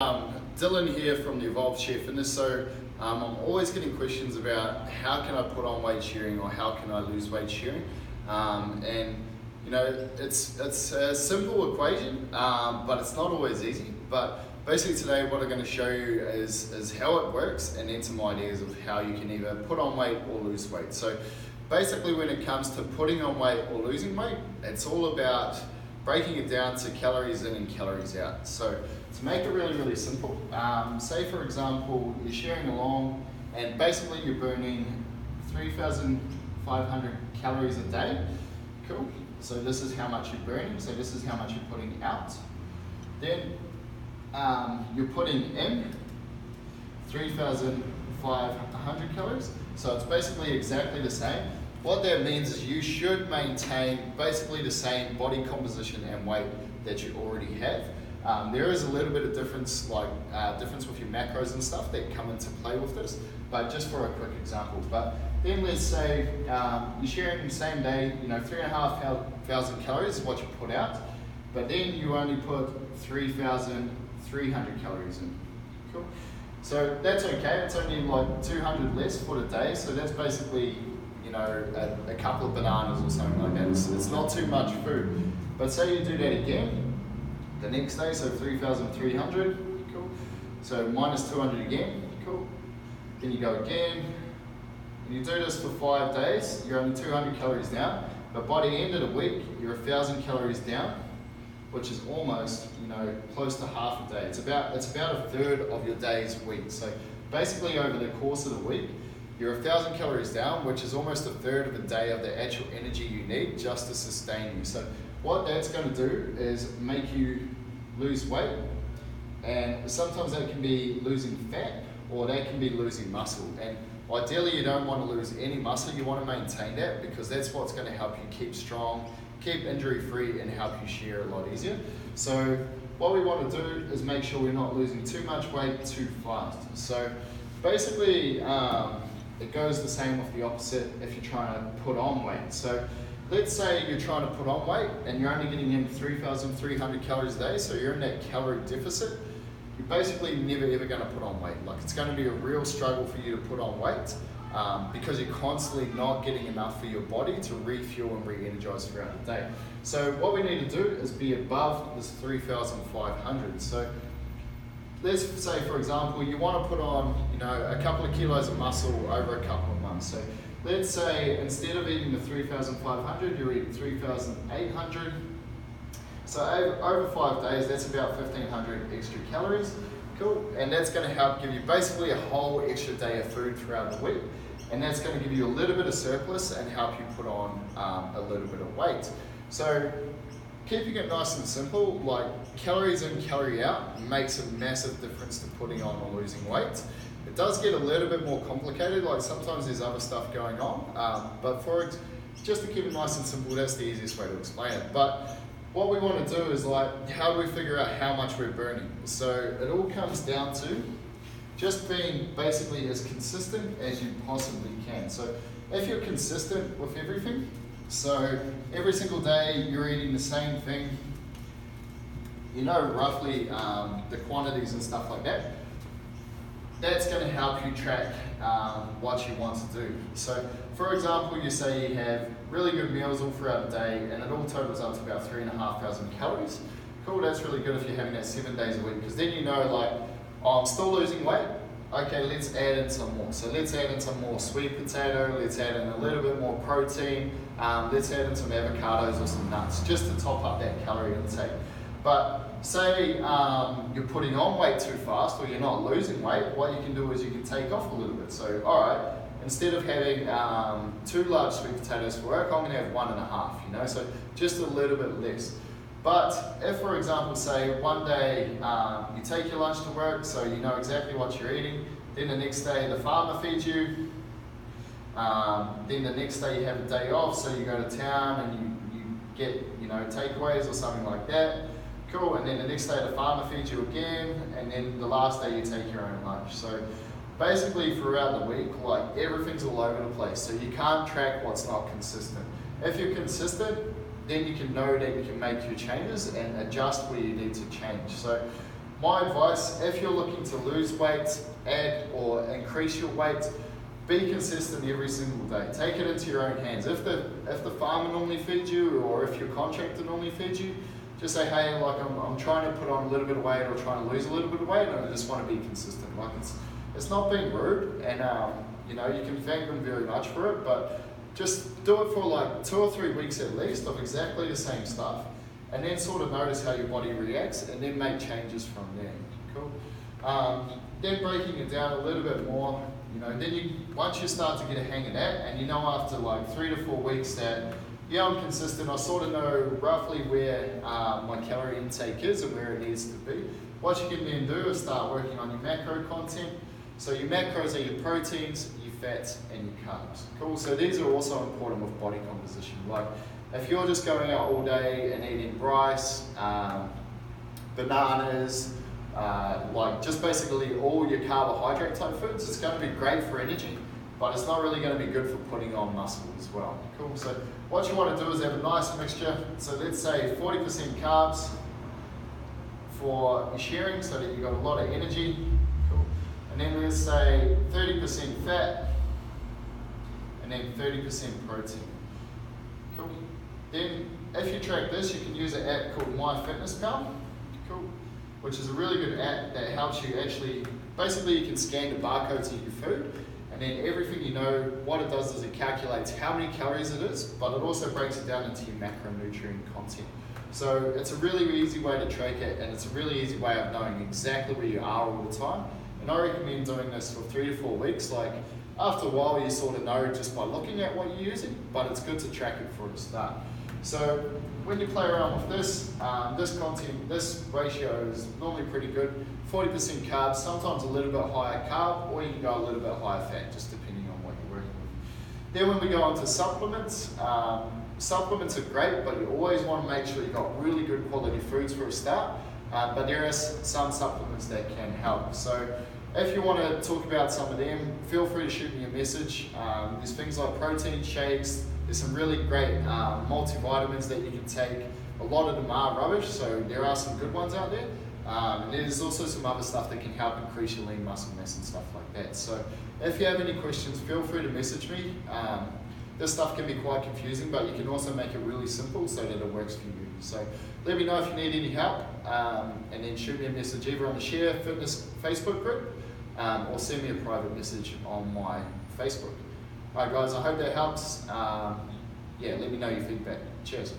Dylan here from the Evolved Shear Fitness. I'm always getting questions about how can I put on weight shearing or how can I lose weight shearing. And you know, it's a simple equation, but it's not always easy. But basically today what I'm going to show you is how it works and then some ideas of how you can either put on weight or lose weight. So basically when it comes to putting on weight or losing weight, it's all about breaking it down to calories in and calories out. So to make it really simple, say for example you're shearing along and basically you're burning 3,500 calories a day. Cool. So this is how much you're burning, so this is how much you're putting out. Then you're putting in 3,500 calories, so it's basically exactly the same. What that means is you should maintain basically the same body composition and weight that you already have. There is a little bit of difference, like difference with your macros and stuff that come into play with this, but just for a quick example. But then let's say you're sharing the same day, 3,500 calories is what you put out, but then you only put 3,300 calories in. Cool. So that's okay, it's only like 200 less for the day, so that's basically a couple of bananas or something like that. It's not too much food. But say you do that again the next day, so 3,300, cool. So minus 200 again, cool. Then you go again, and you do this for 5 days, you're only 200 calories down, but by the end of the week, you're 1,000 calories down, which is almost, close to half a day. It's about a third of your day's week. So basically over the course of the week, you're 1,000 calories down, which is almost a third of a day of the actual energy you need just to sustain you. So what that's going to do is make you lose weight, and sometimes that can be losing fat or that can be losing muscle. And ideally you don't want to lose any muscle, you want to maintain that because that's what's going to help you keep strong, keep injury free, and help you shear a lot easier. So what we want to do is make sure we're not losing too much weight too fast. So basically it goes the same with the opposite if you're trying to put on weight. So let's say you're trying to put on weight and you're only getting in 3,300 calories a day, so you're in that calorie deficit. You're basically never ever going to put on weight. Like, it's going to be a real struggle for you to put on weight because you're constantly not getting enough for your body to refuel and re-energize throughout the day. So what we need to do is be above this 3,500. So let's say, for example, you want to put on, a couple of kilos of muscle over a couple of months. So let's say instead of eating the 3,500, you're eating 3,800. So over 5 days, that's about 1,500 extra calories. Cool. And that's going to help give you basically a whole extra day of food throughout the week. And that's going to give you a little bit of surplus and help you put on a little bit of weight. So keeping it nice and simple, like calories in, calorie out, makes a massive difference to putting on or losing weight. It does get a little bit more complicated, like sometimes there's other stuff going on, but just to keep it nice and simple, that's the easiest way to explain it. But what we want to do is how do we figure out how much we're burning? So it all comes down to just being basically as consistent as you possibly can. So if you're consistent with everything, so every single day you're eating the same thing, roughly the quantities and stuff like that, that's going to help you track what you want to do. So for example, you say you have really good meals all throughout the day and it all totals up to about 3,500 calories. Cool, that's really good if you're having that 7 days a week, because then I'm still losing weight. Okay, let's add in some more. So let's add in some more sweet potato, let's add in a little bit more protein, let's add in some avocados or some nuts just to top up that calorie intake. But say you're putting on weight too fast or you're not losing weight, what you can do is you can take off a little bit. So alright, instead of having 2 large sweet potatoes for work, I'm going to have 1.5, so just a little bit less. But if, for example, say one day you take your lunch to work, so you know exactly what you're eating, then the next day the farmer feeds you, then the next day you have a day off, so you go to town and you get takeaways or something like that. Cool, and then the next day the farmer feeds you again, and then the last day you take your own lunch. So basically throughout the week, everything's all over the place, so you can't track what's not consistent. If you're consistent, then you can know that you can make your changes and adjust where you need to change. So My advice, if you're looking to lose weight, add or increase your weight, be consistent every single day. Take it into your own hands. If the farmer normally feeds you, or if your contractor normally feeds you, just say, hey, like I'm trying to put on a little bit of weight or trying to lose a little bit of weight, and I just want to be consistent. Like it's not being rude, and you know, you can thank them very much for it, but just do it for like 2 or 3 weeks at least of exactly the same stuff, and then sort of notice how your body reacts, and then make changes from there. Cool. Then breaking it down a little bit more, you know, then once you start to get a hang of that, and you know after like 3 to 4 weeks that, yeah, I'm consistent, I sort of know roughly where my calorie intake is and where it needs to be. What you can then do is start working on your macro content. So your macros are your proteins, your fats, and your carbs. Cool, so these are also important with body composition. Like if you're just going out all day and eating rice, bananas, like just basically all your carbohydrate type foods, it's going to be great for energy, but it's not really going to be good for putting on muscle as well. Cool, so what you want to do is have a nice mixture. So let's say 40% carbs for your shearing so that you've got a lot of energy. Cool. And then let's say 30% fat and then 30% protein. Cool. Then if you track this, you can use an app called MyFitnessPal. Cool. Which is a really good app that helps you actually, basically you can scan the barcodes of your food, and then everything you know, what it does is it calculates how many calories it is, but it also breaks it down into your macronutrient content. So it's a really easy way to track it, and it's a really easy way of knowing exactly where you are all the time. And I recommend doing this for 3 to 4 weeks. Like after a while you sort of know just by looking at what you're using, but it's good to track it for a start. So when you play around with this, this ratio is normally pretty good. 40% carbs, sometimes a little bit higher carb, or you can go a little bit higher fat, just depending on what you're working with. Then when we go on to supplements, supplements are great, but you always want to make sure you've got really good quality foods for a start. But there are some supplements that can help. So if you want to talk about some of them, feel free to shoot me a message. There's things like protein shakes. There's some really great multivitamins that you can take. A lot of them are rubbish, so there are some good ones out there. And there's also some other stuff that can help increase your lean muscle mass and stuff like that. So if you have any questions, feel free to message me. This stuff can be quite confusing, but you can also make it really simple so that it works for you. So let me know if you need any help, and then shoot me a message either on the Share Fitness Facebook group, or send me a private message on my Facebook. Alright guys, I hope that helps. Yeah, let me know your feedback. Cheers.